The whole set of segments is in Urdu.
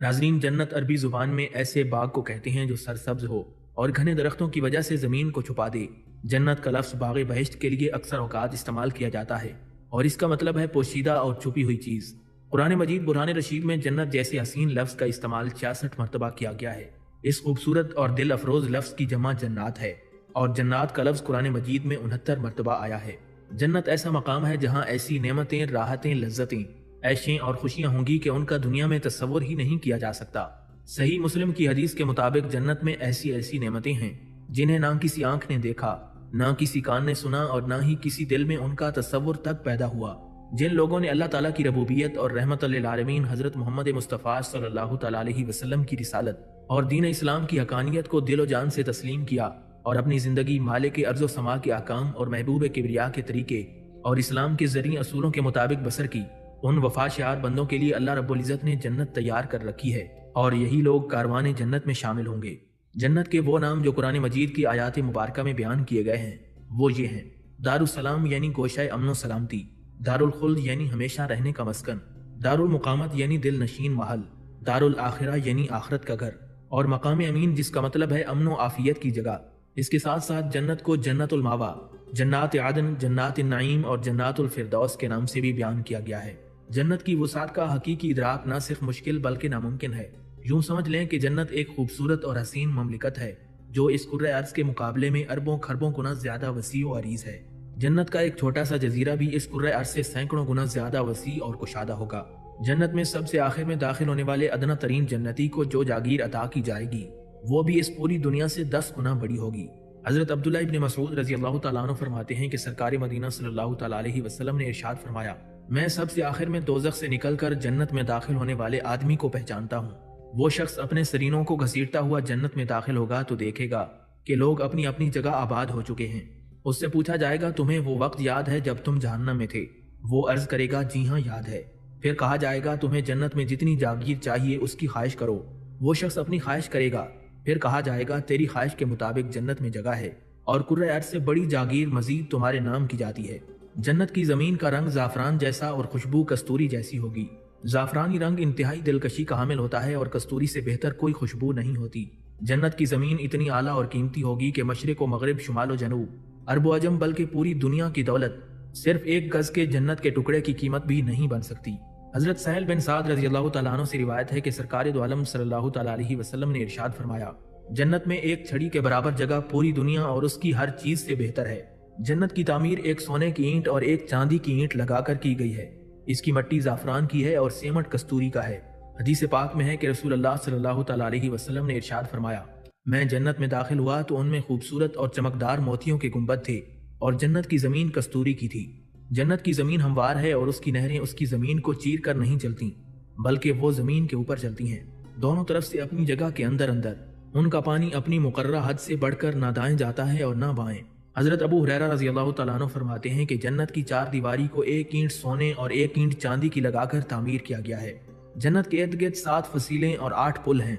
ناظرین، جنت عربی زبان میں ایسے باغ کو کہتے ہیں جو سرسبز ہو اور گھنے درختوں کی وجہ سے زمین کو چھپا دے۔ جنت کا لفظ باغ بہشت کے لیے اکثر اوقات استعمال کیا جاتا ہے اور اس کا مطلب ہے پوشیدہ اور چھپی ہوئی چیز۔ قرآن مجید برہان رشید میں جنت جیسے حسین لفظ کا استعمال 66 مرتبہ کیا گیا ہے۔ اس خوبصورت اور دل افروز لفظ کی جمع جنات ہے اور جنات کا لفظ قرآن مجید میں 69 مرتبہ آیا ہے۔ جنت ایسا مقام ہے جہاں ایسی نعمتیں، راحتیں، لذتیں، عیشیں اور خوشیاں ہوں گی کہ ان کا دنیا میں تصور ہی نہیں کیا جا سکتا۔ صحیح مسلم کی حدیث کے مطابق جنت میں ایسی نعمتیں ہیں جنہیں نہ کسی آنکھ نے دیکھا، نہ کسی کان نے سنا اور نہ ہی کسی دل میں ان کا تصور تک پیدا ہوا۔ جن لوگوں نے اللہ تعالیٰ کی ربوبیت اور رحمت للعالمین حضرت محمد مصطفیٰ صلی اللہ تعالیٰ علیہ وسلم کی رسالت اور دین اسلام کی حقانیت کو دل و جان سے تسلیم کیا اور اپنی زندگی مالک ارض و سما کے احکام اور محبوب کبریا کے طریقے اور اسلام کے ذریعے اصولوں کے مطابق بسر کی، ان وفاشیار بندوں کے لیے اللہ رب العزت نے جنت تیار کر رکھی ہے اور یہی لوگ کاروان جنت میں شامل ہوں گے۔ جنت کے وہ نام جو قرآن مجید کی آیات مبارکہ میں بیان کیے گئے ہیں وہ یہ ہیں: دارالسلام یعنی گوشہ امن و سلامتی، دارالخلد یعنی ہمیشہ رہنے کا مسکن، دارالمقامت یعنی دل نشین محل، دارالآخرہ یعنی آخرت کا گھر، اور مقام امین جس کا مطلب ہے امن و عافیت کی جگہ۔ اس کے ساتھ ساتھ جنت کو جنت الماوا، جنات عدن، جنات النعیم اور جنات الفردوس کے نام سے بھی بیان کیا گیا ہے۔ جنت کی وسعت کا حقیقی ادراک نہ صرف مشکل بلکہ ناممکن ہے۔ یوں سمجھ لیں کہ جنت ایک خوبصورت اور حسین مملکت ہے جو اس کرۂ ارض کے مقابلے میں اربوں خربوں گنا زیادہ وسیع و عریض ہے۔ جنت کا ایک چھوٹا سا جزیرہ بھی اس کرۂ ارض سے سینکڑوں گنا زیادہ وسیع اور کشادہ ہوگا۔ جنت میں سب سے آخر میں داخل ہونے والے ادنا ترین جنتی کو جو جاگیر عطا کی جائے گی وہ بھی اس پوری دنیا سے 10 گنا بڑی ہوگی۔ حضرت عبداللہ ابن مسعود رضی اللہ تعالیٰ عنہ فرماتے ہیں کہ سرکار مدینہ صلی اللہ تعالیٰ علیہ وسلم نے ارشاد فرمایا: میں سب سے آخر میں دوزخ سے نکل کر جنت میں داخل ہونے والے آدمی کو پہچانتا ہوں۔ وہ شخص اپنے سرینوں کو گھسیٹتا ہوا جنت میں داخل ہوگا تو دیکھے گا کہ لوگ اپنی اپنی جگہ آباد ہو چکے ہیں۔ اس سے پوچھا جائے گا: تمہیں وہ وقت یاد ہے جب تم جہنم میں تھے؟ وہ عرض کرے گا: جی ہاں یاد ہے۔ پھر کہا جائے گا: تمہیں جنت میں جتنی جاگیر چاہیے اس کی خواہش کرو۔ وہ شخص اپنی خواہش کرے گا۔ پھر کہا جائے گا: تیری خواہش کے مطابق جنت میں جگہ ہے اور کرۂ ارض سے بڑی جاگیر مزید تمہارے نام کی جاتی ہے۔ جنت کی زمین کا رنگ زعفران جیسا اور خوشبو کستوری جیسی ہوگی۔ زعفرانی رنگ انتہائی دلکشی کا حامل ہوتا ہے اور کستوری سے بہتر کوئی خوشبو نہیں ہوتی۔ جنت کی زمین اتنی اعلیٰ اور قیمتی ہوگی کہ مشرق و مغرب، شمال و جنوب، عرب و عجم بلکہ پوری دنیا کی دولت صرف ایک گز کے جنت کے ٹکڑے کی قیمت بھی نہیں بن سکتی۔ حضرت سہل بن سعد رضی اللہ تعالیٰ عنہ سے روایت ہے کہ سرکار دو عالم صلی اللہ تعالیٰ علیہ وسلم نے ارشاد فرمایا: جنت میں ایک چھڑی کے برابر جگہ پوری دنیا اور اس کی ہر چیز سے بہتر ہے۔ جنت کی تعمیر ایک سونے کی اینٹ اور ایک چاندی کی اینٹ لگا کر کی گئی ہے۔ اس کی مٹی زعفران کی ہے اور سیمٹ کستوری کا ہے۔ حدیث پاک میں ہے کہ رسول اللہ صلی اللہ تعالیٰ علیہ وسلم نے ارشاد فرمایا: میں جنت میں داخل ہوا تو ان میں خوبصورت اور چمکدار موتیوں کے گنبد تھے اور جنت کی زمین کستوری کی تھی۔ جنت کی زمین ہموار ہے اور اس کی نہریں اس کی زمین کو چیر کر نہیں چلتی بلکہ وہ زمین کے اوپر چلتی ہیں، دونوں طرف سے اپنی جگہ کے اندر اندر۔ ان کا پانی اپنی مقررہ حد سے بڑھ کر نہ دائیں جاتا ہے اور نہ بائیں۔ حضرت ابو ہریرہ رضی اللہ تعالیٰ عنہ فرماتے ہیں کہ جنت کی 4 دیواری کو ایک اینٹ سونے اور ایک اینٹ چاندی کی لگا کر تعمیر کیا گیا ہے۔ جنت کے ارد گرد 7 فصیلیں اور 8 پل ہیں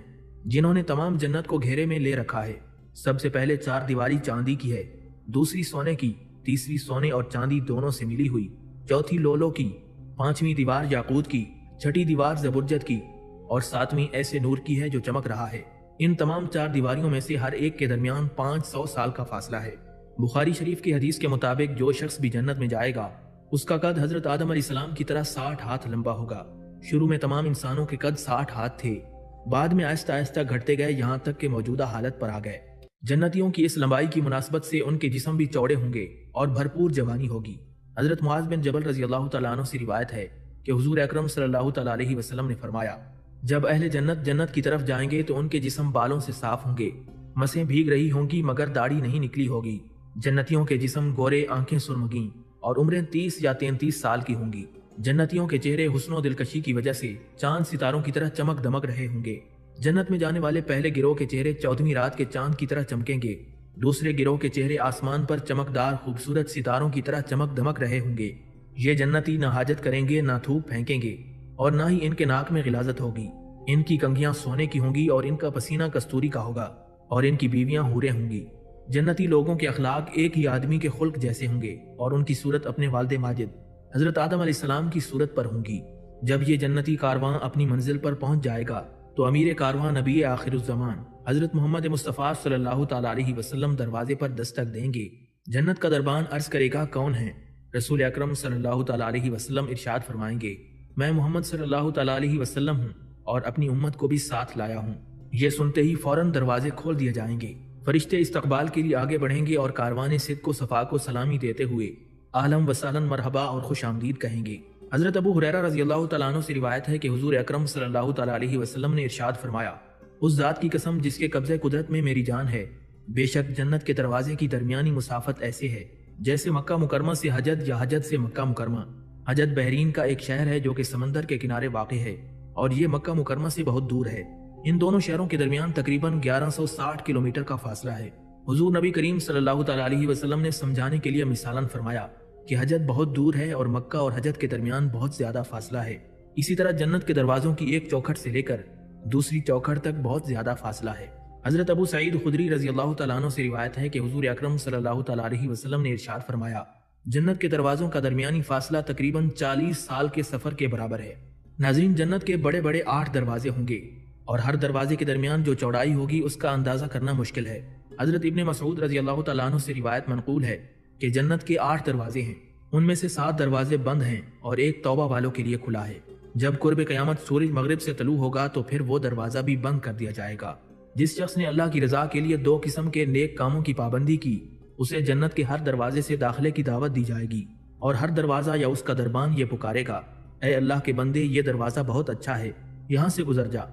جنہوں نے تمام جنت کو گھیرے میں لے رکھا ہے۔ سب سے پہلے 4 دیواری چاندی کی ہے، دوسری سونے کی، تیسری سونے اور چاندی دونوں سے ملی ہوئی، چوتھی لولو کی، 5ویں دیوار یاقوت کی، 6ٹھی دیوار زبرجد کی اور 7ویں ایسے نور کی ہے جو چمک رہا ہے۔ ان تمام 4 دیواریوں میں سے ہر ایک کے درمیان 500 سال کا فاصلہ ہے۔ بخاری شریف کی حدیث کے مطابق جو شخص بھی جنت میں جائے گا اس کا قد حضرت آدم علیہ السلام کی طرح 60 ہاتھ لمبا ہوگا۔ شروع میں تمام انسانوں کے قد 60 ہاتھ تھے، بعد میں آہستہ آہستہ گھٹتے گئے یہاں تک کہ موجودہ حالت پر آ گئے۔ جنتیوں کی اس لمبائی کی مناسبت سے ان کے جسم بھی چوڑے ہوں گے اور بھرپور جوانی ہوگی۔ حضرت معاذ بن جبل رضی اللہ تعالیٰ عنہ سے روایت ہے کہ حضور اکرم صلی اللہ تعالیٰ علیہ وسلم نے فرمایا: جب اہل جنت کی طرف جائیں گے تو ان کے جسم بالوں سے صاف ہوں گے، مسیں بھیگ رہی ہوں گی مگر داڑھی نہیں نکلی ہوگی۔ جنتیوں کے جسم گورے، آنکھیں سرمگیں اور عمریں 30 یا 33 سال کی ہوں گی۔ جنتیوں کے چہرے حسن و دلکشی کی وجہ سے چاند ستاروں کی طرح چمک دمک رہے ہوں گے۔ جنت میں جانے والے پہلے گروہ کے چہرے 14ویں رات کے چاند کی طرح چمکیں گے، دوسرے گروہ کے چہرے آسمان پر چمکدار خوبصورت ستاروں کی طرح چمک دمک رہے ہوں گے۔ یہ جنتی نہ حاجت کریں گے، نہ تھوک پھینکیں گے اور نہ ہی ان کے ناک میں غلاظت ہوگی۔ ان کی کنگھیاں سونے کی ہوں گی اور ان کا پسینہ کستوری کا ہوگا اور ان کی بیویاں حوریں ہوں گی۔ جنتی لوگوں کے اخلاق ایک ہی آدمی کے خلق جیسے ہوں گے اور ان کی صورت اپنے والد ماجد حضرت آدم علیہ السلام کی صورت پر ہوں گی۔ جب یہ جنتی کارواں اپنی منزل پر پہنچ جائے گا تو امیر کارواں نبی آخر الزمان حضرت محمد مصطفیٰ صلی اللہ تعالیٰ علیہ وسلم دروازے پر دستک دیں گے۔ جنت کا دربان عرض کرے گا کون ہے؟ رسول اکرم صلی اللہ تعالیٰ علیہ وسلم ارشاد فرمائیں گے میں محمد صلی اللہ تعالیٰ علیہ وسلم ہوں اور اپنی امت کو بھی ساتھ لایا ہوں۔ یہ سنتے ہی فوراً دروازے کھول دیے جائیں گے، فرشتے استقبال کے لیے آگے بڑھیں گے اور کاروان صدق و صفا کو سلامی دیتے ہوئے اہلاً و سہلاً مرحبا اور خوش آمدید کہیں گے۔ حضرت ابو ہریرہ رضی اللہ تعالیٰ عنہ سے روایت ہے کہ حضور اکرم صلی اللہ تعالیٰ علیہ وسلم نے ارشاد فرمایا اس ذات کی قسم جس کے قبضہ قدرت میں میری جان ہے، بے شک جنت کے دروازے کی درمیانی مسافت ایسے ہے جیسے مکہ مکرمہ سے حجد یا حجد سے مکہ مکرمہ۔ حجد بحرین کا ایک شہر ہے جو کہ سمندر کے کنارے واقع ہے اور یہ مکہ مکرمہ سے بہت دور ہے۔ ان دونوں شہروں کے درمیان تقریباً 1160 کلومیٹر کا فاصلہ ہے۔ حضور نبی کریم صلی اللہ تعالیٰ علیہ وسلم نے سمجھانے کے لیے مثالاً فرمایا کہ حجد بہت دور ہے اور مکہ اور حجد کے درمیان بہت زیادہ فاصلہ ہے، اسی طرح جنت کے دروازوں کی ایک چوکھٹ سے لے کر دوسری چوکھٹ تک بہت زیادہ فاصلہ ہے۔ حضرت ابو سعید خدری رضی اللہ تعالیٰ عنہ سے روایت ہے کہ حضور اکرم صلی اللہ تعالیٰ علیہ وسلم نے ارشاد فرمایا جنت کے دروازوں کا درمیانی فاصلہ تقریباً 40 سال کے سفر کے برابر ہے۔ ناظرین، جنت کے بڑے بڑے 8 دروازے ہوں گے اور ہر دروازے کے درمیان جو چوڑائی ہوگی اس کا اندازہ کرنا مشکل ہے۔ حضرت ابن مسعود رضی اللہ تعالیٰ عنہ سے روایت منقول ہے کہ جنت کے 8 دروازے ہیں، ان میں سے 7 دروازے بند ہیں اور ایک توبہ والوں کے لیے کھلا ہے۔ جب قرب قیامت سورج مغرب سے طلوع ہوگا تو پھر وہ دروازہ بھی بند کر دیا جائے گا۔ جس شخص نے اللہ کی رضا کے لیے 2 قسم کے نیک کاموں کی پابندی کی اسے جنت کے ہر دروازے سے داخلے کی دعوت دی جائے گی اور ہر دروازہ یا اس کا دربان یہ پکارے گا اے اللہ کے بندے، یہ دروازہ بہت اچھا ہے، یہاں سے گزر جا۔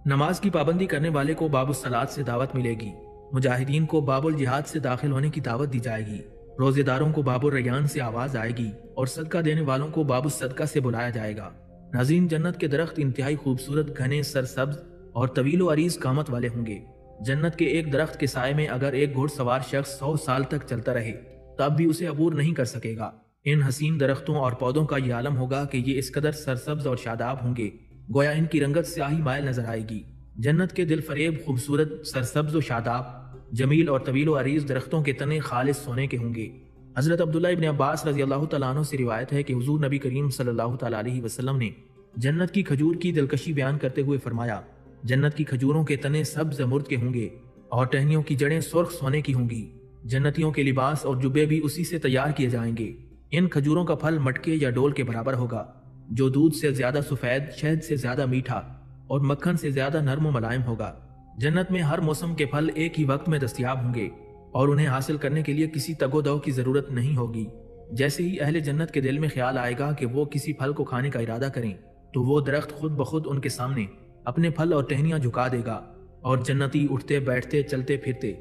نماز کی پابندی کرنے والے کو باب الصلاۃ سے دعوت ملے گی، مجاہدین کو باب الجہاد سے داخل ہونے کی دعوت دی جائے گی، روزے داروں کو باب الریان سے آواز آئے گی اور صدقہ دینے والوں کو باب الصدقہ سے بلایا جائے گا۔ ناظرین، جنت کے درخت انتہائی خوبصورت، گھنے، سرسبز اور طویل و عریض قامت والے ہوں گے۔ جنت کے ایک درخت کے سائے میں اگر ایک گھوڑ سوار شخص 100 سال تک چلتا رہے تب بھی اسے عبور نہیں کر سکے گا۔ ان حسین درختوں اور پودوں کا یہ عالم ہوگا کہ یہ اس قدر سرسبز اور شاداب ہوں گے گویا ان کی رنگت سیاہی مائل نظر آئے گی۔ جنت کے دل فریب، خوبصورت، سرسبز و شاداب، جمیل اور طویل و عریض درختوں کے تنے خالص سونے کے ہوں گے۔ حضرت عبداللہ ابن عباس رضی اللہ تعالیٰ عنہ سے روایت ہے کہ حضور نبی کریم صلی اللہ تعالیٰ علیہ وسلم نے جنت کی کھجور کی دلکشی بیان کرتے ہوئے فرمایا جنت کی کھجوروں کے تنے سبز زمرد کے ہوں گے اور ٹہنیوں کی جڑیں سرخ سونے کی ہوں گی۔ جنتیوں کے لباس اور جبے بھی اسی سے تیار کیے جائیں گے۔ ان کھجوروں کا پھل مٹکے یا ڈول کے برابر ہوگا جو دودھ سے زیادہ سفید، شہد سے زیادہ میٹھا اور مکھن سے زیادہ نرم و ملائم ہوگا۔ جنت میں ہر موسم کے پھل ایک ہی وقت میں دستیاب ہوں گے اور انہیں حاصل کرنے کے لیے کسی تگ و دو کی ضرورت نہیں ہوگی۔ جیسے ہی اہل جنت کے دل میں خیال آئے گا کہ وہ کسی پھل کو کھانے کا ارادہ کریں تو وہ درخت خود بخود ان کے سامنے اپنے پھل اور ٹہنیاں جھکا دے گا اور جنتی اٹھتے بیٹھتے چلتے پھرتے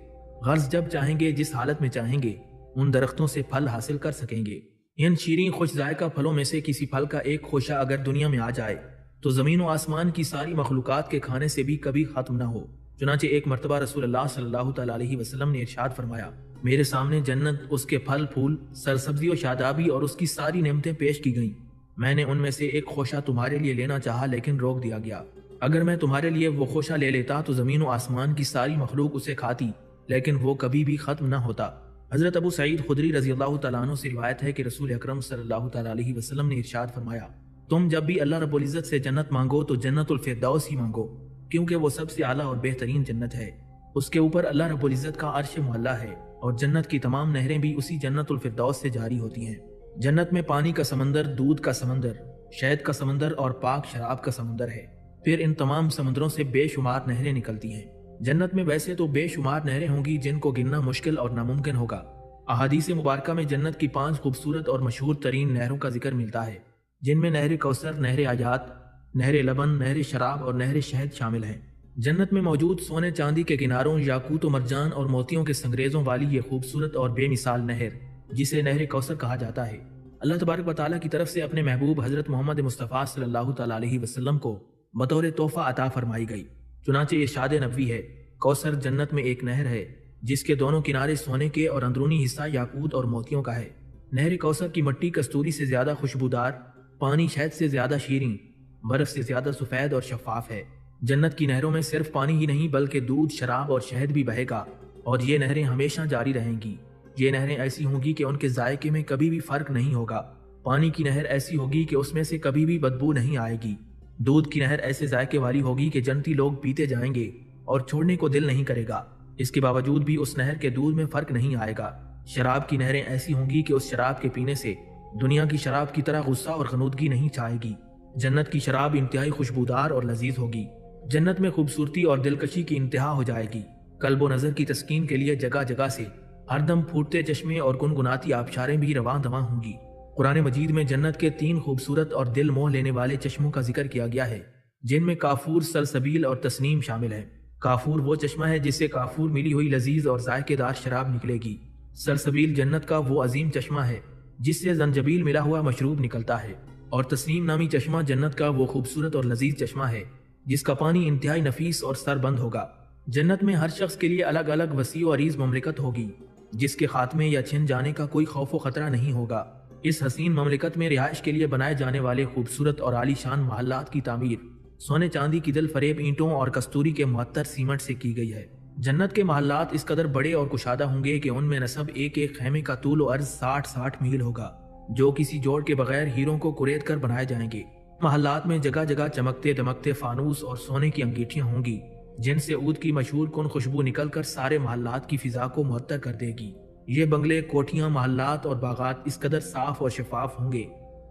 غرض جب چاہیں گے، جس حالت میں چاہیں گے، ان درختوں سے پھل حاصل کر سکیں گے۔ ان شیریں خوش ذائقہ پھلوں میں سے کسی پھل کا ایک خوشہ اگر دنیا میں آ جائے تو زمین و آسمان کی ساری مخلوقات کے کھانے سے بھی کبھی ختم نہ ہو۔ چنانچہ ایک مرتبہ رسول اللہ صلی اللہ تعالیٰ علیہ وسلم نے ارشاد فرمایا میرے سامنے جنت، اس کے پھل پھول، سرسبزی و شادابی اور اس کی ساری نعمتیں پیش کی گئیں۔ میں نے ان میں سے ایک خوشہ تمہارے لیے لینا چاہا لیکن روک دیا گیا۔ اگر میں تمہارے لیے وہ خوشہ لے لیتا تو زمین و آسمان کی ساری مخلوق اسے کھاتی لیکن وہ کبھی بھی ختم نہ ہوتا۔ حضرت ابو سعید خدری رضی اللہ تعالیٰ عنہ سے روایت ہے کہ رسول اکرم صلی اللہ تعالیٰ علیہ وسلم نے ارشاد فرمایا تم جب بھی اللہ رب العزت سے جنت مانگو تو جنت الفردوس ہی مانگو، کیونکہ وہ سب سے اعلیٰ اور بہترین جنت ہے۔ اس کے اوپر اللہ رب العزت کا عرش معلیٰ ہے اور جنت کی تمام نہریں بھی اسی جنت الفردوس سے جاری ہوتی ہیں۔ جنت میں پانی کا سمندر، دودھ کا سمندر، شہد کا سمندر اور پاک شراب کا سمندر ہے۔ پھر ان تمام سمندروں سے بے شمار نہریں نکلتی ہیں۔ جنت میں ویسے تو بے شمار نہریں ہوں گی جن کو گننا مشکل اور ناممکن ہوگا۔ احادیث مبارکہ میں جنت کی 5 خوبصورت اور مشہور ترین نہروں کا ذکر ملتا ہے جن میں نہر کوثر، نہر حیات، نہر لبن، نہر شراب اور نہر شہد شامل ہیں۔ جنت میں موجود سونے چاندی کے کناروں، یاقوت و مرجان اور موتیوں کے سنگریزوں والی یہ خوبصورت اور بے مثال نہر جسے نہر کوثر کہا جاتا ہے، اللہ تبارک و تعالیٰ کی طرف سے اپنے محبوب حضرت محمد مصطفیٰ صلی اللہ تعالیٰ علیہ وسلم کو بطور تحفہ عطا فرمائی گئی۔ چنانچہ ارشاد نبوی ہے کوثر جنت میں ایک نہر ہے جس کے دونوں کنارے سونے کے اور اندرونی حصہ یاقوت اور موتیوں کا ہے۔ نہر کوثر کی مٹی کستوری سے زیادہ خوشبودار، پانی شہد سے زیادہ شیریں، برف سے زیادہ سفید اور شفاف ہے۔ جنت کی نہروں میں صرف پانی ہی نہیں بلکہ دودھ، شراب اور شہد بھی بہے گا اور یہ نہریں ہمیشہ جاری رہیں گی۔ یہ نہریں ایسی ہوں گی کہ ان کے ذائقے میں کبھی بھی فرق نہیں ہوگا۔ پانی کی نہر ایسی ہوگی کہ اس میں سے کبھی بھی بدبو نہیں آئے گی۔ دودھ کی نہر ایسے ذائقے والی ہوگی کہ جنتی لوگ پیتے جائیں گے اور چھوڑنے کو دل نہیں کرے گا۔ اس کے باوجود بھی اس نہر کے دودھ میں فرق نہیں آئے گا۔ شراب کی نہریں ایسی ہوں گی کہ اس شراب کے پینے سے دنیا کی شراب کی طرح غصہ اور غنودگی نہیں چھائے گی۔ جنت کی شراب انتہائی خوشبودار اور لذیذ ہوگی۔ جنت میں خوبصورتی اور دلکشی کی انتہا ہو جائے گی۔ قلب و نظر کی تسکین کے لیے جگہ جگہ سے ہر دم پھوٹتے چشمے اور گنگناتی آبشاریں بھی رواں دواں ہوں گی۔ قرآن مجید میں جنت کے 3 خوبصورت اور دل موہ لینے والے چشموں کا ذکر کیا گیا ہے، جن میں کافور، سلسبیل اور تسنیم شامل ہیں۔ کافور وہ چشمہ ہے جس سے کافور ملی ہوئی لذیذ اور ذائقے دار شراب نکلے گی۔ سلسبیل جنت کا وہ عظیم چشمہ ہے جس سے زنجبیل ملا ہوا مشروب نکلتا ہے، اور تسنیم نامی چشمہ جنت کا وہ خوبصورت اور لذیذ چشمہ ہے جس کا پانی انتہائی نفیس اور سربند ہوگا۔ جنت میں ہر شخص کے لیے الگ الگ وسیع و عریض مملکت ہوگی، جس کے خاتمے یا چھن جانے کا کوئی خوف و خطرہ نہیں ہوگا۔ اس حسین مملکت میں رہائش کے لیے بنائے جانے والے خوبصورت اور عالی شان محلات کی تعمیر سونے چاندی کی دل فریب اینٹوں اور کستوری کے معطر سیمنٹ سے کی گئی ہے۔ جنت کے محلات اس قدر بڑے اور کشادہ ہوں گے کہ ان میں نصب ایک ایک خیمے کا طول و عرض 60 میل ہوگا، جو کسی جوڑ کے بغیر ہیروں کو کرید کر بنائے جائیں گے۔ محلات میں جگہ جگہ چمکتے دمکتے فانوس اور سونے کی انگیٹھیاں ہوں گی، جن سے عود کی مشہور کن خوشبو نکل کر سارے محلات کی فضا کو معطر کر دے گی۔ یہ بنگلے، کوٹھیاں، محلات اور باغات اس قدر صاف اور شفاف ہوں گے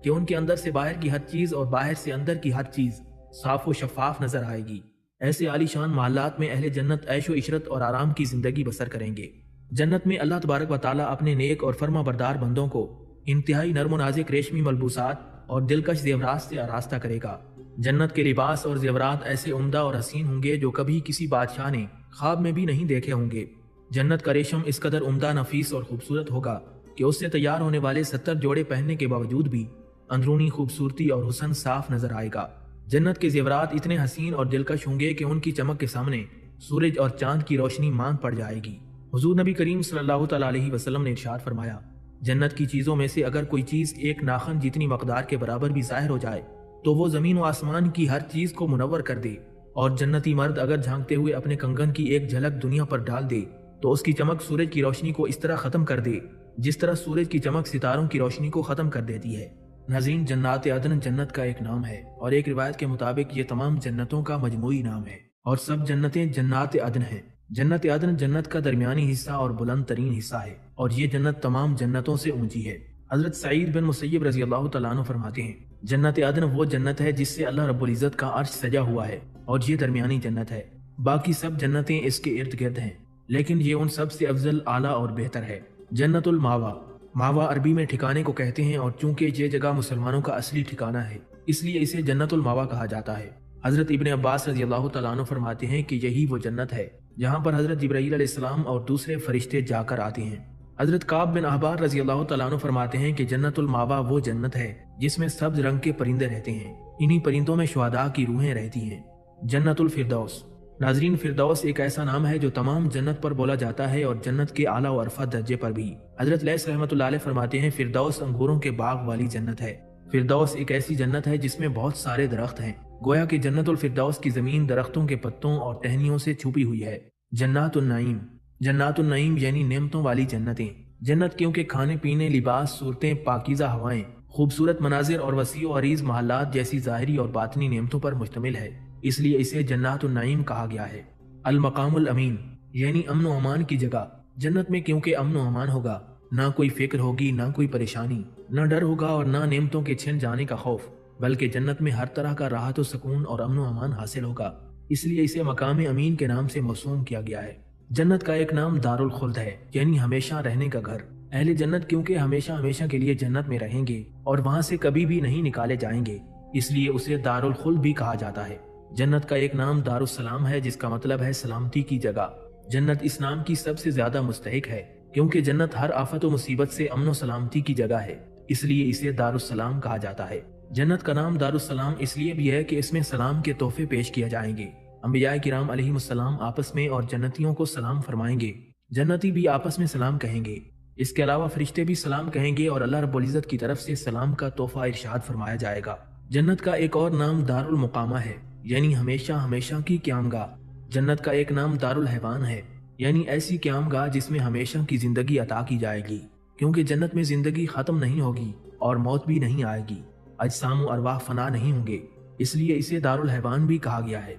کہ ان کے اندر سے باہر کی ہر چیز اور باہر سے اندر کی ہر چیز صاف و شفاف نظر آئے گی۔ ایسے عالی شان محلات میں اہل جنت عیش و عشرت اور آرام کی زندگی بسر کریں گے۔ جنت میں اللہ تبارک و تعالیٰ اپنے نیک اور فرما بردار بندوں کو انتہائی نرم و نازک ریشمی ملبوسات اور دلکش زیورات سے آراستہ کرے گا۔ جنت کے لباس اور زیورات ایسے عمدہ اور حسین ہوں گے جو کبھی کسی بادشاہ نے خواب میں بھی نہیں دیکھے ہوں گے۔ جنت کا ریشم اس قدر عمدہ، نفیس اور خوبصورت ہوگا کہ اس سے تیار ہونے والے 70 جوڑے پہننے کے باوجود بھی اندرونی خوبصورتی اور حسن صاف نظر آئے گا۔ جنت کے زیورات اتنے حسین اور دلکش ہوں گے کہ ان کی چمک کے سامنے سورج اور چاند کی روشنی ماند پڑ جائے گی۔ حضور نبی کریم صلی اللہ تعالیٰ علیہ وسلم نے ارشاد فرمایا، جنت کی چیزوں میں سے اگر کوئی چیز ایک ناخن جتنی مقدار کے برابر بھی ظاہر ہو جائے تو وہ زمین و آسمان کی ہر چیز کو منور کر دے، اور جنتی مرد اگر جھانکتے ہوئے اپنے کنگن کی ایک جھلک دنیا پر ڈال دے تو اس کی چمک سورج کی روشنی کو اس طرح ختم کر دے جس طرح سورج کی چمک ستاروں کی روشنی کو ختم کر دیتی ہے۔ ناظرین، جنات عدن جنت کا ایک نام ہے، اور ایک روایت کے مطابق یہ تمام جنتوں کا مجموعی نام ہے، اور سب جنتیں جنات عدن ہیں۔ جنت عدن جنت کا درمیانی حصہ اور بلند ترین حصہ ہے، اور یہ جنت تمام جنتوں سے اونچی ہے۔ حضرت سعید بن مسیب رضی اللہ تعالیٰ عنہ فرماتے ہیں، جنت عدن وہ جنت ہے جس سے اللہ رب العزت کا عرش سجا ہوا ہے، اور یہ درمیانی جنت ہے۔ باقی سب جنتیں اس کے ارد گرد ہیں، لیکن یہ ان سب سے افضل، اعلیٰ اور بہتر ہے۔ جنت الماوا، ماوا عربی میں ٹھکانے کو کہتے ہیں، اور چونکہ یہ جگہ مسلمانوں کا اصلی ٹھکانہ ہے اس لیے اسے جنت الماوا کہا جاتا ہے۔ حضرت ابن عباس رضی اللہ تعالیٰ عنہ فرماتے ہیں کہ یہی وہ جنت ہے جہاں پر حضرت جبرائیل علیہ السلام اور دوسرے فرشتے جا کر آتے ہیں۔ حضرت کعب بن احبار رضی اللہ تعالیٰ عنہ فرماتے ہیں کہ جنت الماوا وہ جنت ہے جس میں سبز رنگ کے پرندے رہتے ہیں، انہی پرندوں میں شہداء کی روحیں رہتی ہیں۔ جنت الفردوس، ناظرین، فردوس ایک ایسا نام ہے جو تمام جنت پر بولا جاتا ہے، اور جنت کے اعلیٰ و عرفہ درجے پر بھی۔ حضرت لیث رحمۃ اللہ علیہ فرماتے ہیں، فردوس انگوروں کے باغ والی جنت ہے۔ فردوس ایک ایسی جنت ہے جس میں بہت سارے درخت ہیں، گویا کہ جنت الفردوس کی زمین درختوں کے پتوں اور ٹہنیوں سے چھپی ہوئی ہے۔ جنات النعیم، جنات النعیم یعنی نعمتوں والی جنتیں۔ جنت کیونکہ کھانے پینے، لباس، صورتیں، پاکیزہ ہوائیں، خوبصورت مناظر اور وسیع و عریض محلات جیسی ظاہری اور باطنی نعمتوں پر مشتمل ہے، اس لیے اسے جنات النعیم کہا گیا ہے۔ المقام الامین یعنی امن و امان کی جگہ۔ جنت میں کیونکہ امن و امان ہوگا، نہ کوئی فکر ہوگی، نہ کوئی پریشانی، نہ ڈر ہوگا اور نہ نعمتوں کے چھن جانے کا خوف، بلکہ جنت میں ہر طرح کا راحت و سکون اور امن و امان حاصل ہوگا، اس لیے اسے مقام امین کے نام سے موسوم کیا گیا ہے۔ جنت کا ایک نام دار الخلد ہے، یعنی ہمیشہ رہنے کا گھر۔ اہل جنت کیونکہ ہمیشہ ہمیشہ کے لیے جنت میں رہیں گے اور وہاں سے کبھی بھی نہیں نکالے جائیں گے، اس لیے اسے دار الخلد بھی کہا جاتا ہے۔ جنت کا ایک نام دار السلام ہے، جس کا مطلب ہے سلامتی کی جگہ۔ جنت اس نام کی سب سے زیادہ مستحق ہے، کیونکہ جنت ہر آفت و مصیبت سے امن و سلامتی کی جگہ ہے، اس لیے اسے دار السلام کہا جاتا ہے۔ جنت کا نام دار السلام اس لیے بھی ہے کہ اس میں سلام کے تحفے پیش کیے جائیں گے۔ انبیاء کرام علیہ السلام آپس میں اور جنتیوں کو سلام فرمائیں گے، جنتی بھی آپس میں سلام کہیں گے، اس کے علاوہ فرشتے بھی سلام کہیں گے، اور اللہ رب العزت کی طرف سے سلام کا تحفہ ارشاد فرمایا جائے گا۔ جنت کا ایک اور نام دار المقامہ ہے، یعنی ہمیشہ ہمیشہ کی قیام گاہ۔ جنت کا ایک نام دار الحیوان ہے، یعنی ایسی قیام گاہ جس میں ہمیشہ کی زندگی عطا کی جائے گی، کیونکہ جنت میں زندگی ختم نہیں ہوگی اور موت بھی نہیں آئے گی، اجسام و ارواح فنا نہیں ہوں گے، اس لیے اسے دارالحیوان بھی کہا گیا ہے۔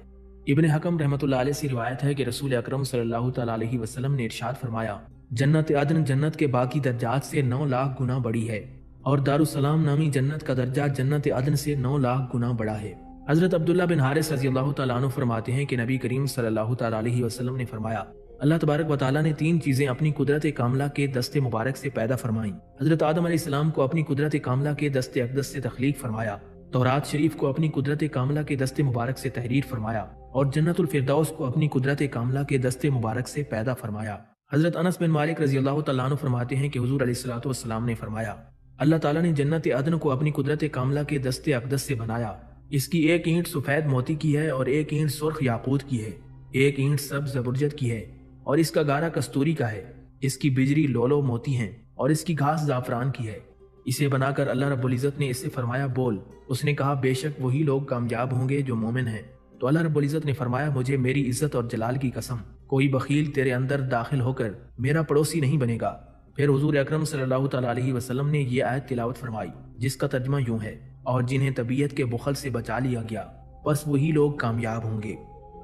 ابن حکم رحمۃ اللہ علیہ سے روایت ہے کہ رسول اکرم صلی اللہ تعالیٰ علیہ وسلم نے ارشاد فرمایا، جنت عدن جنت کے باقی درجات سے 9 لاکھ گنا بڑی ہے، اور دارالسلام نامی جنت کا درجہ جنت عدن سے 9 لاکھ گنا بڑا ہے۔ حضرت عبداللہ بن حارث رضی اللہ تعالیٰ عنہ فرماتے ہیں کہ نبی کریم صلی اللہ تعالیٰ علیہ وسلم نے فرمایا، اللہ تبارک و تعالیٰ نے 3 چیزیں اپنی قدرت کاملہ کے دست مبارک سے پیدا فرمائیں۔ حضرت آدم علیہ السلام کو اپنی قدرت کاملہ کے دست اقدس سے تخلیق فرمایا، تورات شریف کو اپنی قدرت کاملہ کے دست مبارک سے تحریر فرمایا، اور جنت الفردوس کو اپنی قدرت کاملہ کے دست مبارک سے پیدا فرمایا۔ حضرت انس بن مالک رضی اللہ تعالیٰ عنہ فرماتے ہیں کہ حضور علیہ الصلوۃ والسلام نے فرمایا، اللہ تعالیٰ نے جنت عدن کو اپنی قدرت کاملہ کے دست اقدس سے بنایا۔ اس کی ایک اینٹ سفید موتی کی ہے اور ایک اینٹ سرخ یاقوت کی ہے، ایک اینٹ سبز زبرجد کی ہے اور اس کا گارا کستوری کا ہے، اس کی بجری لولو موتی ہیں اور اس کی گھاس زعفران کی ہے۔ اسے بنا کر اللہ رب العزت نے اس سے فرمایا، بول۔ اس نے کہا، بے شک وہی لوگ کامیاب ہوں گے جو مومن ہیں۔ تو اللہ رب العزت نے فرمایا، مجھے میری عزت اور جلال کی قسم، کوئی بخیل تیرے اندر داخل ہو کر میرا پڑوسی نہیں بنے گا۔ پھر حضور اکرم صلی اللہ تعالیٰ علیہ وسلم نے یہ آیت تلاوت فرمائی جس کا ترجمہ یوں ہے، اور جنہیں طبیعت کے بخل سے بچا لیا گیا بس وہی لوگ کامیاب ہوں گے۔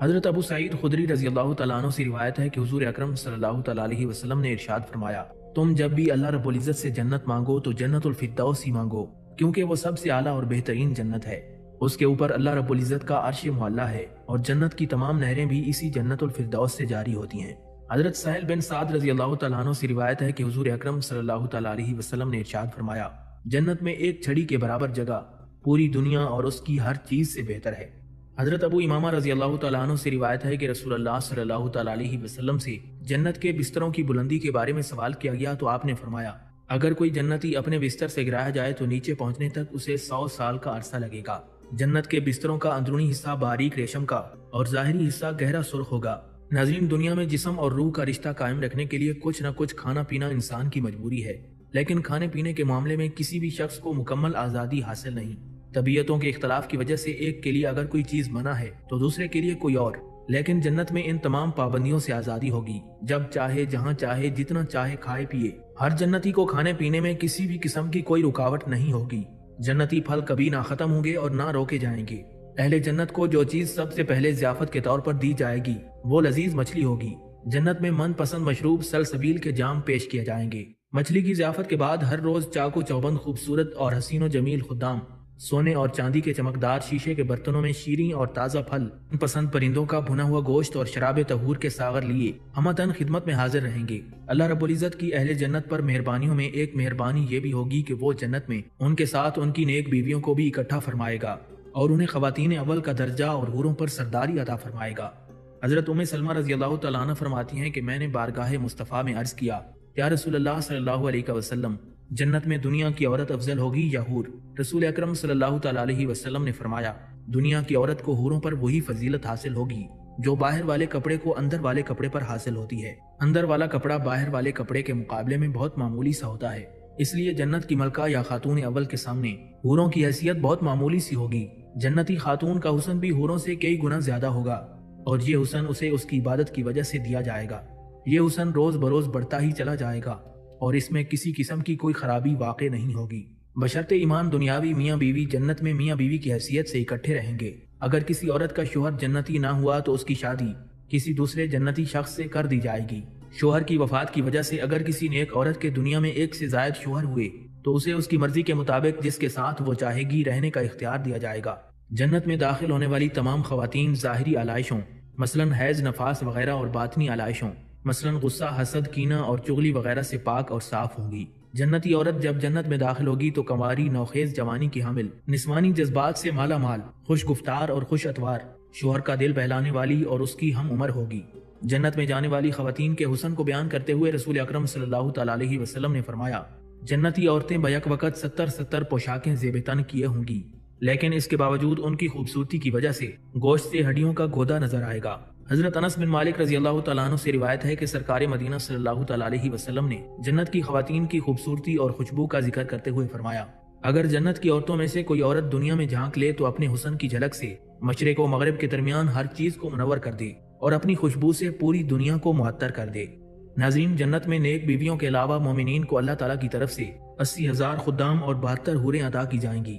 حضرت ابو سعید خدری رضی اللہ تعالیٰ عنہ سے روایت ہے کہ حضور اکرم صلی اللہ تعالیٰ علیہ وسلم نے ارشاد فرمایا، تم جب بھی اللہ رب العزت سے جنت مانگو تو جنت الفردوس ہی مانگو، کیونکہ وہ سب سے اعلیٰ اور بہترین جنت ہے۔ اس کے اوپر اللہ رب العزت کا عرش معلیٰ ہے اور جنت کی تمام نہریں بھی اسی جنت الفردوس سے جاری ہوتی ہیں۔ حضرت سہل بن سعد رضی اللہ تعالیٰ عنہ سے روایت ہے کہ حضور اکرم صلی اللہ تعالیٰ علیہ وسلم نے ارشاد فرمایا، جنت میں ایک چھڑی کے برابر جگہ پوری دنیا اور اس کی ہر چیز سے بہتر ہے۔ حضرت ابو امامہ رضی اللہ تعالیٰ عنہ سے روایت ہے کہ رسول اللہ صلی اللہ تعالیٰ علیہ وسلم سے جنت کے بستروں کی بلندی کے بارے میں سوال کیا گیا تو آپ نے فرمایا، اگر کوئی جنتی اپنے بستر سے گرایا جائے تو نیچے پہنچنے تک اسے 100 سال کا عرصہ لگے گا۔ جنت کے بستروں کا اندرونی حصہ باریک ریشم کا اور ظاہری حصہ گہرا سرخ ہوگا۔ ناظرین، دنیا میں جسم اور روح کا رشتہ قائم رکھنے کے لیے کچھ نہ کچھ کھانا پینا انسان کی مجبوری ہے، لیکن کھانے پینے کے معاملے میں کسی بھی شخص کو مکمل آزادی حاصل نہیں۔ طبیعتوں کے اختلاف کی وجہ سے ایک کے لیے اگر کوئی چیز منع ہے تو دوسرے کے لیے کوئی اور، لیکن جنت میں ان تمام پابندیوں سے آزادی ہوگی۔ جب چاہے، جہاں چاہے، جتنا چاہے کھائے پیے۔ ہر جنتی کو کھانے پینے میں کسی بھی قسم کی کوئی رکاوٹ نہیں ہوگی۔ جنتی پھل کبھی نہ ختم ہوں گے اور نہ روکے جائیں گے۔ اہل جنت کو جو چیز سب سے پہلے ضیافت کے طور پر دی جائے گی وہ لذیذ مچھلی ہوگی۔ جنت میں من پسند مشروب سلسبیل کے جام پیش کیے جائیں گے۔ مچھلی کی ضیافت کے بعد ہر روز چاق و چوبند خوبصورت اور حسین و جمیل خدام سونے اور چاندی کے چمکدار شیشے کے برتنوں میں شیریں اور تازہ پھل، پسند پرندوں کا بھنا ہوا گوشت اور شراب طہور کے ساغر لیے ہمتن خدمت میں حاضر رہیں گے۔ اللہ رب العزت کی اہل جنت پر مہربانیوں میں ایک مہربانی یہ بھی ہوگی کہ وہ جنت میں ان کے ساتھ ان کی نیک بیویوں کو بھی اکٹھا فرمائے گا اور انہیں خواتین اول کا درجہ اور حوروں پر سرداری عطا فرمائے گا۔ حضرت ام سلمہ رضی اللہ تعالیٰ عنہ فرماتی ہیں کہ میں نے بارگاہ مصطفیٰ میں عرض کیا، یا رسول اللہ صلی اللہ علیہ وسلم، جنت میں دنیا کی عورت افضل ہوگی یا حور؟ رسول اکرم صلی اللہ تعالیٰ علیہ وسلم نے فرمایا، دنیا کی عورت کو حوروں پر وہی فضیلت حاصل ہوگی جو باہر والے کپڑے کو اندر والے کپڑے پر حاصل ہوتی ہے۔ اندر والا کپڑا باہر والے کپڑے کے مقابلے میں بہت معمولی سا ہوتا ہے، اس لیے جنت کی ملکہ یا خاتون اول کے سامنے حوروں کی حیثیت بہت معمولی سی ہوگی۔ جنتی خاتون کا حسن بھی حوروں سے کئی گنا زیادہ ہوگا، اور یہ حسن اسے اس کی عبادت کی وجہ سے دیا جائے گا۔ یہ حسن روز بروز بڑھتا ہی چلا جائے گا اور اس میں کسی قسم کی کوئی خرابی واقع نہیں ہوگی، بشرط ایمان دنیاوی میاں بیوی جنت میں میاں بیوی کی حیثیت سے اکٹھے رہیں گے۔ اگر کسی عورت کا شوہر جنتی نہ ہوا تو اس کی شادی کسی دوسرے جنتی شخص سے کر دی جائے گی۔ شوہر کی وفات کی وجہ سے اگر کسی نیک عورت کے دنیا میں ایک سے زائد شوہر ہوئے تو اسے اس کی مرضی کے مطابق جس کے ساتھ وہ چاہے گی رہنے کا اختیار دیا جائے گا۔ جنت میں داخل ہونے والی تمام خواتین ظاہری علائشوں مثلاً حیض، نفاس وغیرہ اور باطنی علائشوں مثلاً غصہ، حسد، کینہ اور چغلی وغیرہ سے پاک اور صاف ہوں گی۔ جنتی عورت جب جنت میں داخل ہوگی تو کنواری، نوخیز جوانی کی حامل، نسوانی جذبات سے مالا مال، خوش گفتار اور خوش اتوار، شوہر کا دل بہلانے والی اور اس کی ہم عمر ہوگی۔ جنت میں جانے والی خواتین کے حسن کو بیان کرتے ہوئے رسول اکرم صلی اللہ تعالیٰ علیہ وسلم نے فرمایا، جنتی عورتیں بیک وقت 70 پوشاکیں زیب تن کیے ہوں گی، لیکن اس کے باوجود ان کی خوبصورتی کی وجہ سے گوشت سے ہڈیوں کا گودا نظر آئے گا۔ حضرت انس بن مالک رضی اللہ تعالیٰ عنہ سے روایت ہے کہ سرکار مدینہ صلی اللہ تعالیٰ علیہ وسلم نے جنت کی خواتین کی خوبصورتی اور خوشبو کا ذکر کرتے ہوئے فرمایا، اگر جنت کی عورتوں میں سے کوئی عورت دنیا میں جھانک لے تو اپنے حسن کی جھلک سے مشرق و مغرب کے درمیان ہر چیز کو منور کر دے اور اپنی خوشبو سے پوری دنیا کو معطر کر دے۔ ناظرین، جنت میں نیک بیویوں کے علاوہ مومنین کو اللہ تعالیٰ کی طرف سے 80,000 خدام اور 72 حوریں عطا کی جائیں گی۔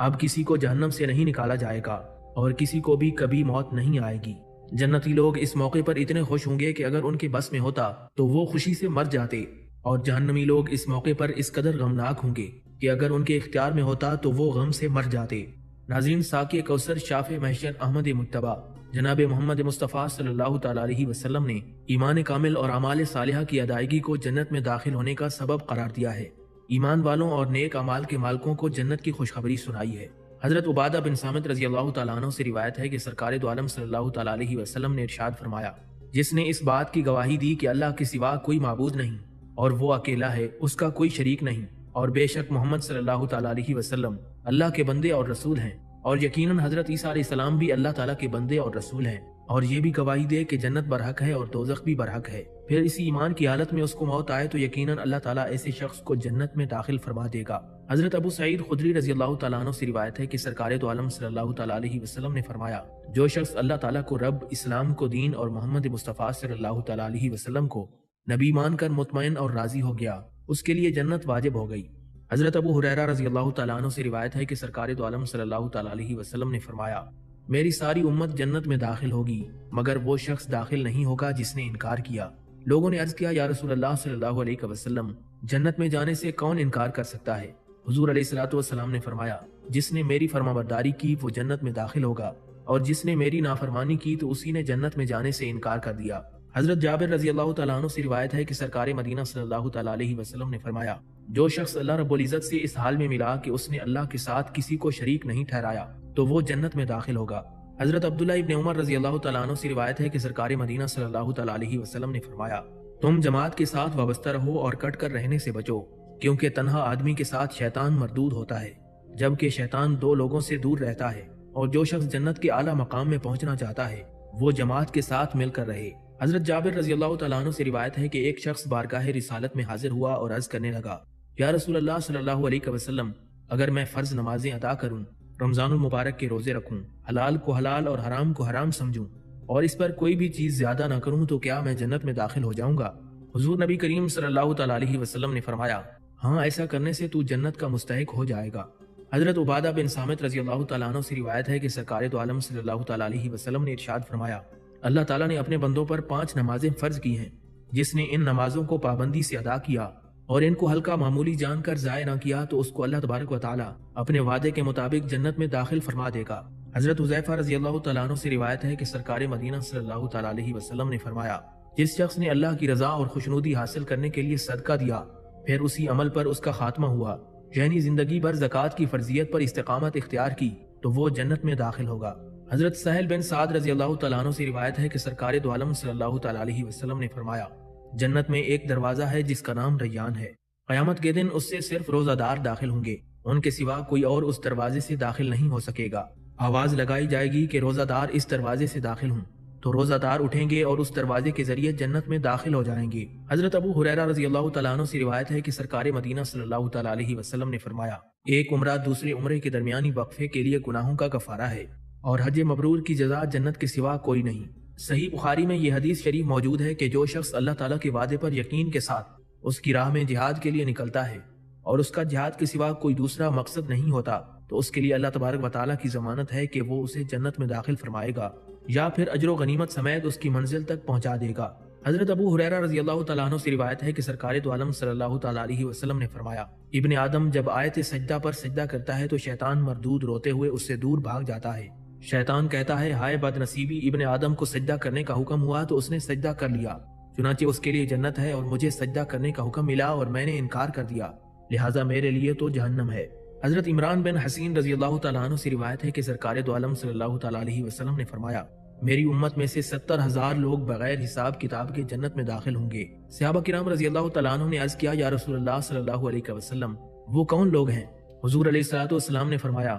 اب کسی کو جہنم سے نہیں نکالا جائے گا اور کسی کو بھی کبھی موت نہیں آئے گی۔ جنتی لوگ اس موقع پر اتنے خوش ہوں گے کہ اگر ان کے بس میں ہوتا تو وہ خوشی سے مر جاتے، اور جہنمی لوگ اس موقع پر اس قدر غمناک ہوں گے کہ اگر ان کے اختیار میں ہوتا تو وہ غم سے مر جاتے۔ ناظرین، ساقی کوثر شافع محشر احمد مجتبی جناب محمد مصطفیٰ صلی اللہ تعالیٰ علیہ وسلم نے ایمان کامل اور اعمال صالحہ کی ادائیگی کو جنت میں داخل ہونے کا سبب قرار دیا ہے۔ ایمان والوں اور نیک اعمال کے مالکوں کو جنت کی خوشخبری سنائی ہے۔ حضرت عبادہ بن صامت رضی اللہ تعالیٰ عنہ سے روایت ہے کہ سرکار دو عالم صلی اللہ تعالیٰ علیہ وسلم نے ارشاد فرمایا، جس نے اس بات کی گواہی دی کہ اللہ کے سوا کوئی معبود نہیں اور وہ اکیلا ہے، اس کا کوئی شریک نہیں، اور بے شک محمد صلی اللہ تعالیٰ علیہ وسلم اللہ کے بندے اور رسول ہیں، اور یقیناً حضرت عیسیٰ علیہ السلام بھی اللہ تعالیٰ کے بندے اور رسول ہیں، اور یہ بھی گواہی دے کہ جنت برحق ہے اور دوزخ بھی برحق ہے، پھر اسی ایمان کی حالت میں اس کو موت آئے تو یقیناً اللہ تعالیٰ ایسے شخص کو جنت میں داخل فرما دے گا۔ حضرت ابو سعید خدری رضی اللہ تعالیٰ عنہ سے روایت ہے کہ سرکار دو عالم صلی اللہ تعالیٰ علیہ وسلم نے فرمایا، جو شخص اللہ تعالیٰ کو رب، اسلام کو دین اور محمد مصطفیٰ صلی اللہ تعالیٰ علیہ وسلم کو نبی مان کر مطمئن اور راضی ہو گیا، اس کے لیے جنت واجب ہو گئی۔ حضرت ابو ہریرہ رضی اللہ تعالیٰ عنہ سے روایت ہے کہ سرکار دو عالم صلی اللہ تعالیٰ علیہ وسلم نے فرمایا، میری ساری امت جنت میں داخل ہوگی مگر وہ شخص داخل نہیں ہوگا جس نے انکار کیا۔ لوگوں نے عرض کیا، یا رسول اللہ صلی اللہ علیہ وسلم، جنت میں جانے سے کون انکار کر سکتا ہے؟ حضور علیہ الصلوۃ والسلام نے فرمایا، جس نے میری فرمانبرداری کی وہ جنت میں داخل ہوگا، اور جس نے میری نافرمانی کی تو اسی نے جنت میں جانے سے انکار کر دیا۔ حضرت جابر رضی اللہ تعالیٰ عنہ سے روایت ہے کہ سرکار مدینہ صلی اللہ تعالیٰ علیہ وسلم نے فرمایا، جو شخص اللہ رب العزت سے اس حال میں ملا کہ اس نے اللہ کے ساتھ کسی کو شریک نہیں ٹھہرایا تو وہ جنت میں داخل ہوگا۔ حضرت عبداللہ ابن عمر رضی اللہ تعالیٰ عنہ سے روایت ہے کہ سرکار مدینہ صلی اللہ تعالیٰ علیہ وسلم نے فرمایا، تم جماعت کے ساتھ وابستہ رہو اور کٹ کر رہنے سے بچو، کیونکہ تنہا آدمی کے ساتھ شیطان مردود ہوتا ہے، جبکہ شیطان دو لوگوں سے دور رہتا ہے، اور جو شخص جنت کے اعلیٰ مقام میں پہنچنا چاہتا ہے وہ جماعت کے ساتھ مل کر رہے۔ حضرت جابر رضی اللہ تعالیٰ عنہ سے روایت ہے کہ ایک شخص بارگاہ رسالت میں حاضر ہوا اور عرض کرنے لگا، یا رسول اللہ صلی اللہ علیہ وسلم، اگر میں فرض نمازیں ادا کروں، رمضان المبارک کے روزے رکھوں، حلال کو حلال اور حرام کو حرام سمجھوں، اور اس پر کوئی بھی چیز زیادہ نہ کروں تو کیا میں جنت میں داخل ہو جاؤں گا؟ حضور نبی کریم صلی اللہ تعالیٰ علیہ وسلم نے فرمایا، ہاں، ایسا کرنے سے تو جنت کا مستحق ہو جائے گا۔ حضرت عبادہ بن صامت رضی اللہ تعالیٰ عنہ سے روایت ہے کہ سرکار دو عالم صلی اللہ تعالیٰ علیہ وسلم نے ارشاد فرمایا، اللہ تعالیٰ نے اپنے بندوں پر 5 نمازیں فرض کی ہیں، جس نے ان نمازوں کو پابندی سے ادا کیا اور ان کو ہلکا معمولی جان کر ضائع نہ کیا تو اس کو اللہ تبارک و تعالیٰ اپنے وعدے کے مطابق جنت میں داخل فرما دے گا۔ حضرت حذیفہ رضی اللہ تعالیٰ عنہ سے روایت ہے کہ سرکار مدینہ صلی اللہ تعالیٰ علیہ وسلم نے فرمایا، جس شخص نے اللہ کی رضا اور خوشنودی حاصل کرنے کے لیے صدقہ دیا پھر اسی عمل پر اس کا خاتمہ ہوا، یعنی زندگی بھر زکوٰۃ کی فرضیت پر استقامت اختیار کی، تو وہ جنت میں داخل ہوگا۔ حضرت سہل بن سعد رضی اللہ تعالیٰ عنہ سے روایت ہے کہ سرکار دو عالم صلی اللہ تعالیٰ علیہ وسلم نے فرمایا، جنت میں ایک دروازہ ہے جس کا نام ریان ہے، قیامت کے دن اس سے صرف روزہ دار داخل ہوں گے، ان کے سوا کوئی اور اس دروازے سے داخل نہیں ہو سکے گا۔ آواز لگائی جائے گی کہ روزہ دار اس دروازے سے داخل ہوں، تو روزہ دار اٹھیں گے اور اس دروازے کے ذریعے جنت میں داخل ہو جائیں گے۔ حضرت ابو ہریرہ رضی اللہ تعالیٰ عنہ سے روایت ہے کہ سرکار مدینہ صلی اللہ تعالیٰ علیہ وسلم نے فرمایا، ایک عمرہ دوسرے عمرے کے درمیانی وقفے کے لیے گناہوں کا کفارہ ہے، اور حج مبرور کی جزا جنت کے سوا کوئی نہیں۔ صحیح بخاری میں یہ حدیث شریف موجود ہے کہ جو شخص اللہ تعالیٰ کے وعدے پر یقین کے ساتھ اس کی راہ میں جہاد کے لیے نکلتا ہے اور اس کا جہاد کے سوا کوئی دوسرا مقصد نہیں ہوتا تو اس کے لیے اللہ تبارک و تعالیٰ کی ضمانت ہے کہ وہ اسے جنت میں داخل فرمائے گا یا پھر اجر و غنیمت سمیت اس کی منزل تک پہنچا دے گا۔ حضرت ابو ہریرہ رضی اللہ تعالیٰ عنہ سے روایت ہے کہ سرکار دو عالم صلی اللہ تعالیٰ علیہ وسلم نے فرمایا، ابن آدم جب آیت سجدہ پر سجدہ کرتا ہے تو شیطان مردود روتے ہوئے اس سے دور بھاگ جاتا ہے۔ شیطان کہتا ہے، ہائے بد نصیبی، ابن آدم کو سجدہ کرنے کا حکم ہوا تو اس نے سجدہ کر لیا، چنانچہ اس کے لیے جنت ہے، اور مجھے سجدہ کرنے کا حکم ملا اور میں نے انکار کر دیا، لہٰذا میرے لیے تو جہنم ہے۔ حضرت عمران بن حسین رضی اللہ تعالیٰ عنہ سے روایت ہے کہ سرکار دو عالم صلی اللہ تعالیٰ علیہ وسلم نے فرمایا، میری امت میں سے 70,000 لوگ بغیر حساب کتاب کے جنت میں داخل ہوں گے۔ صحابہ کرام رضی اللہ تعالیٰ عنہ نے عرض کیا، یا رسول اللہ صلی اللہ علیہ وسلم، وہ کون لوگ ہیں؟ حضور علیہ الصلوۃ والسلام نے فرمایا،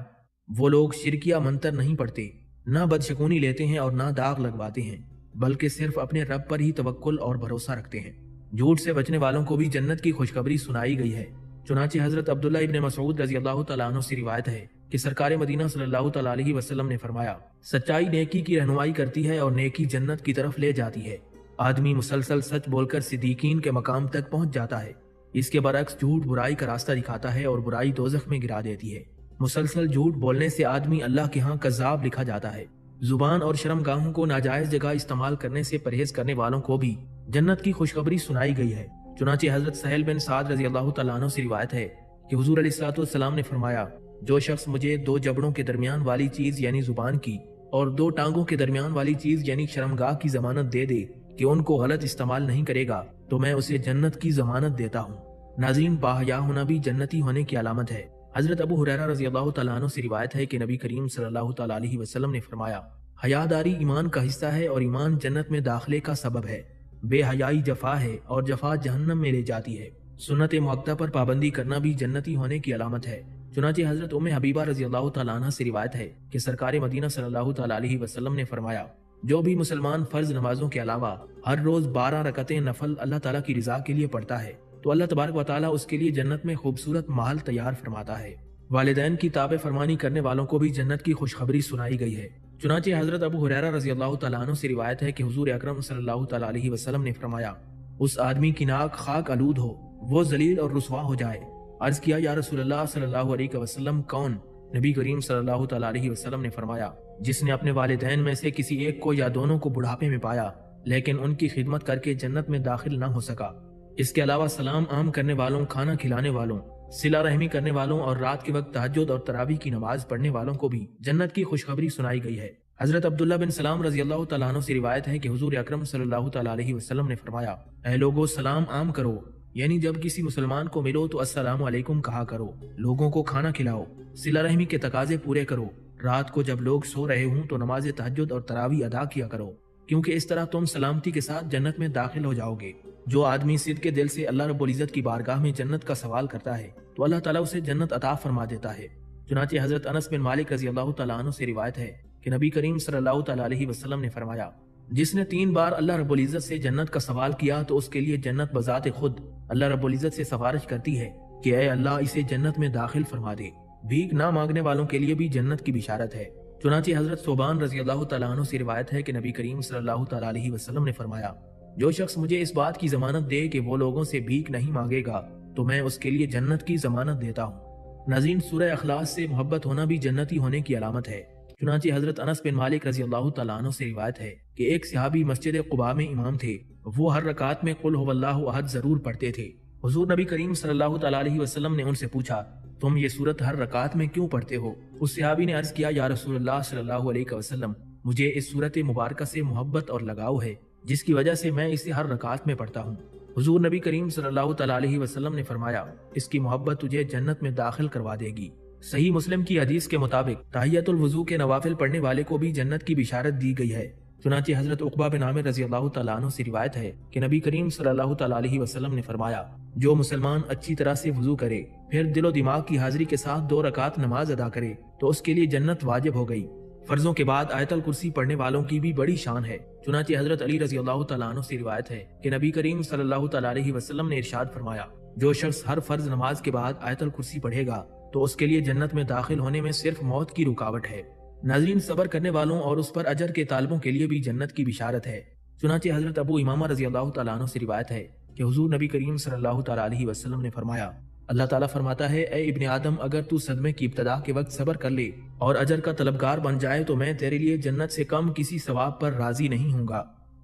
وہ لوگ شرکیہ منتر نہیں پڑھتے، نہ بدشگونی لیتے ہیں اور نہ داغ لگواتے ہیں، بلکہ صرف اپنے رب پر ہی توکل اور بھروسہ رکھتے ہیں۔ جھوٹ سے بچنے والوں کو بھی جنت کی خوشخبری سنائی گئی ہے۔ چنانچہ حضرت عبداللہ ابن مسعود رضی اللہ تعالیٰ عنہ سے روایت ہے کہ سرکار مدینہ صلی اللہ تعالیٰ علیہ وسلم نے فرمایا، سچائی نیکی کی رہنمائی کرتی ہے اور نیکی جنت کی طرف لے جاتی ہے۔ آدمی مسلسل سچ بول کر صدیقین کے مقام تک پہنچ جاتا ہے، اس کے برعکس جھوٹ برائی کا راستہ دکھاتا ہے اور برائی دوزخ میں گرا دیتی ہے۔ مسلسل جھوٹ بولنے سے آدمی اللہ کے ہاں کذاب لکھا جاتا ہے۔ زبان اور شرم گاہوں کو ناجائز جگہ استعمال کرنے سے پرہیز کرنے والوں کو بھی جنت کی خوشخبری سنائی گئی ہے۔ چنانچہ حضرت سہیل بن سعد رضی اللہ تعالیٰ عنہ سے روایت ہے کہ حضور علیہ الصلوۃ والسلام نے فرمایا، جو شخص مجھے 2 جبڑوں کے درمیان والی چیز یعنی زبان کی اور 2 ٹانگوں کے درمیان والی چیز یعنی شرمگاہ کی ضمانت دے دے کہ ان کو غلط استعمال نہیں کرے گا تو میں اسے جنت کی ضمانت دیتا ہوں۔ ناظرین، باحیا ہونا بھی جنتی ہونے کی علامت ہے۔ حضرت ابو ہریرہ رضی اللہ تعالیٰ عنہ سے روایت ہے کہ نبی کریم صلی اللہ تعالیٰ علیہ وسلم نے فرمایا، حیاداری ایمان کا حصہ ہے اور ایمان جنت میں داخلے کا سبب ہے۔ بے حیائی جفا ہے اور جفا جہنم میں لے جاتی ہے۔ سنت مؤکدہ پر پابندی کرنا بھی جنتی ہونے کی علامت ہے۔ چنانچہ حضرت ام حبیبہ رضی اللہ تعالیٰ عنہ سے روایت ہے کہ سرکار مدینہ صلی اللہ تعالیٰ علیہ وسلم نے فرمایا، جو بھی مسلمان فرض نمازوں کے علاوہ ہر روز 12 رکعتیں نفل اللہ تعالیٰ کی رضا کے لیے پڑھتا ہے تو اللہ تبارک و تعالیٰ اس کے لیے جنت میں خوبصورت محل تیار فرماتا ہے۔ والدین کی تابع فرمانی کرنے والوں کو بھی جنت کی خوشخبری سنائی گئی ہے۔ چنانچہ حضرت ابو ہریرہ رضی اللہ تعالیٰ عنہ سے روایت ہے کہ حضور اکرم صلی اللہ تعالیٰ علیہ وسلم نے فرمایا، اس آدمی کی ناک خاک آلود ہو، وہ ذلیل اور رسوا ہو جائے۔ عرض کیا، یا رسول اللہ صلی اللہ علیہ وسلم کون؟ نبی کریم صلی اللہ تعالیٰ علیہ وسلم نے فرمایا، جس نے اپنے والدین میں سے کسی ایک کو یا دونوں کو بڑھاپے میں پایا لیکن ان کی خدمت کر کے جنت میں داخل نہ ہو سکا۔ اس کے علاوہ سلام عام کرنے والوں، کھانا کھلانے والوں، صلہ رحمی کرنے والوں اور رات کے وقت تہجد اور تراویح کی نماز پڑھنے والوں کو بھی جنت کی خوشخبری سنائی گئی ہے۔ حضرت عبداللہ بن سلام رضی اللہ تعالیٰ عنہ سے روایت ہے کہ حضور اکرم صلی اللہ تعالیٰ علیہ وسلم نے فرمایا، اے لوگو سلام عام کرو، یعنی جب کسی مسلمان کو ملو تو السلام علیکم کہا کرو، لوگوں کو کھانا کھلاؤ، صلہ رحمی کے تقاضے پورے کرو، رات کو جب لوگ سو رہے ہوں تو نماز تہجد اور تراویح ادا کیا کرو، کیونکہ اس طرح تم سلامتی کے ساتھ جنت میں داخل ہو جاؤ گے۔ جو آدمی صدق کے دل سے اللہ رب العزت کی بارگاہ میں جنت کا سوال کرتا ہے تو اللہ تعالیٰ اسے جنت عطا فرما دیتا ہے۔ چنانچہ حضرت انس بن مالک رضی اللہ تعالیٰ عنہ سے روایت ہے کہ نبی کریم صلی اللہ تعالیٰ علیہ وسلم نے فرمایا، جس نے 3 بار اللہ رب العزت سے جنت کا سوال کیا تو اس کے لیے جنت بذات خود اللہ رب العزت سے سفارش کرتی ہے کہ اے اللہ اسے جنت میں داخل فرما دے۔ بھیک نہ مانگنے والوں کے لیے بھی جنت کی بشارت ہے۔ چنانچہ حضرت ثوبان رضی اللہ تعالیٰ عنہ سے روایت ہے کہ نبی کریم صلی اللہ تعالیٰ علیہ وسلم نے فرمایا، جو شخص مجھے اس بات کی ضمانت دے کہ وہ لوگوں سے بھیک نہیں مانگے گا تو میں اس کے لیے جنت کی ضمانت دیتا ہوں۔ ناظرین، سورہ اخلاص سے محبت ہونا بھی جنتی ہونے کی علامت ہے۔ چنانچہ حضرت انس بن مالک رضی اللہ تعالیٰ عنہ سے روایت ہے کہ ایک صحابی مسجد قباء میں امام تھے، وہ ہر رکعت میں قل هو اللہ احد ضرور پڑھتے تھے۔ حضور نبی کریم صلی اللہ تعالیٰ علیہ وسلم نے ان سے پوچھا، تم یہ سورت ہر رکعت میں کیوں پڑھتے ہو؟ اس صحابی نے عرض کیا، یا رسول اللہ صلی اللہ علیہ وسلم، مجھے اس سورت مبارکہ سے محبت اور لگاؤ ہے جس کی وجہ سے میں اسے ہر رکعت میں پڑھتا ہوں۔ حضور نبی کریم صلی اللہ تعالیٰ علیہ وسلم نے فرمایا، اس کی محبت تجھے جنت میں داخل کروا دے گی۔ صحیح مسلم کی حدیث کے مطابق تحیۃ الوضو کے نوافل پڑھنے والے کو بھی جنت کی بشارت دی گئی ہے۔ چنانچہ حضرت عقبہ بن عامر رضی اللہ تعالیٰ عنہ سے روایت ہے کہ نبی کریم صلی اللہ تعالیٰ علیہ وسلم نے فرمایا، جو مسلمان اچھی طرح سے وضو کرے پھر دل و دماغ کی حاضری کے ساتھ 2 رکعت نماز ادا کرے تو اس کے لیے جنت واجب ہو گئی۔ فرضوں کے بعد آیت الکرسی پڑھنے والوں کی بھی بڑی شان ہے۔ چنانچہ حضرت علی رضی اللہ تعالیٰ عنہ سے روایت ہے کہ نبی کریم صلی اللہ تعالیٰ علیہ وسلم نے ارشاد فرمایا، جو شخص ہر فرض نماز کے بعد آیت الکرسی پڑھے گا تو اس کے لیے جنت میں داخل ہونے میں صرف موت کی رکاوٹ ہے۔ ناظرین، صبر کرنے والوں اور اس پر اجر کے طالبوں کے لیے بھی جنت کی بشارت ہے۔ چنانچہ حضرت ابو امامہ رضی اللہ تعالیٰ عنہ سے روایت ہے کہ حضور نبی کریم صلی اللہ تعالیٰ علیہ وسلم نے فرمایا، اللہ تعالیٰ فرماتا ہے، اے ابن آدم، اگر تو صدمے کی ابتدا کے وقت صبر کر لے اور اجر کا طلبگار بن جائے تو میں تیرے لیے جنت سے کم کسی ثواب پر راضی نہیں ہوں گا۔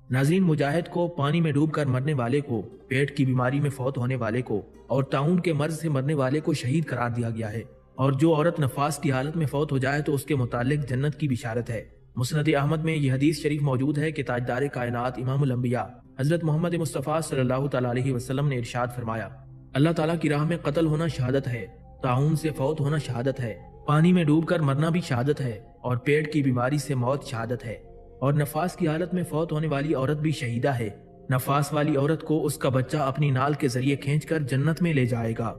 ناظرین، مجاہد کو، پانی میں ڈوب کر مرنے والے کو، پیٹ کی بیماری میں فوت ہونے والے کو اور طاعون کے مرض سے مرنے والے کو شہید قرار دیا گیا ہے، اور جو عورت نفاس کی حالت میں فوت ہو جائے تو اس کے متعلق جنت کی بشارت ہے۔ مسند احمد میں یہ حدیث شریف موجود ہے کہ تاجدار کائنات امام الانبیاء حضرت محمد مصطفیٰ صلی اللہ تعالیٰ علیہ وسلم نے ارشاد فرمایا، اللہ تعالیٰ کی راہ میں قتل ہونا شہادت ہے، طاعون سے فوت ہونا شہادت ہے، پانی میں ڈوب کر مرنا بھی شہادت ہے، اور پیٹ کی بیماری سے موت شہادت ہے، اور نفاس کی حالت میں فوت ہونے والی عورت بھی شہیدہ ہے۔ نفاس والی عورت کو اس کا بچہ اپنی نال کے ذریعے کھینچ کر جنت میں لے جائے گا۔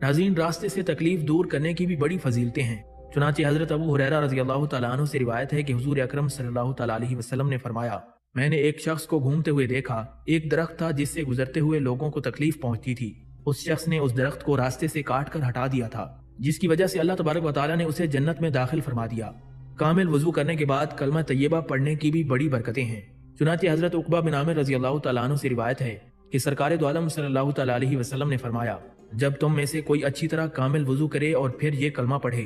ناظرین، راستے سے تکلیف دور کرنے کی بھی بڑی فضیلتیں ہیں۔ چنانچہ حضرت ابو ہریرہ رضی اللہ تعالیٰ عنہ سے روایت ہے کہ حضور اکرم صلی اللہ تعالیٰ علیہ وسلم نے فرمایا، میں نے ایک شخص کو گھومتے ہوئے دیکھا، ایک درخت تھا جس سے گزرتے ہوئے لوگوں کو تکلیف پہنچتی تھی، اس شخص نے اس درخت کو راستے سے کاٹ کر ہٹا دیا تھا، جس کی وجہ سے اللہ تبارک و تعالیٰ نے اسے جنت میں داخل فرما دیا۔ کامل وضو کرنے کے بعد کلمہ طیبہ پڑھنے کی بھی بڑی برکتیں ہیں۔ چنانچہ حضرت عقبہ بن عامر رضی اللہ تعالیٰ عنہ سے روایت ہے کہ سرکار دو عالم صلی اللہ تعالیٰ علیہ وسلم نے فرمایا، جب تم میں سے کوئی اچھی طرح کامل وضو کرے اور پھر یہ کلمہ پڑھے،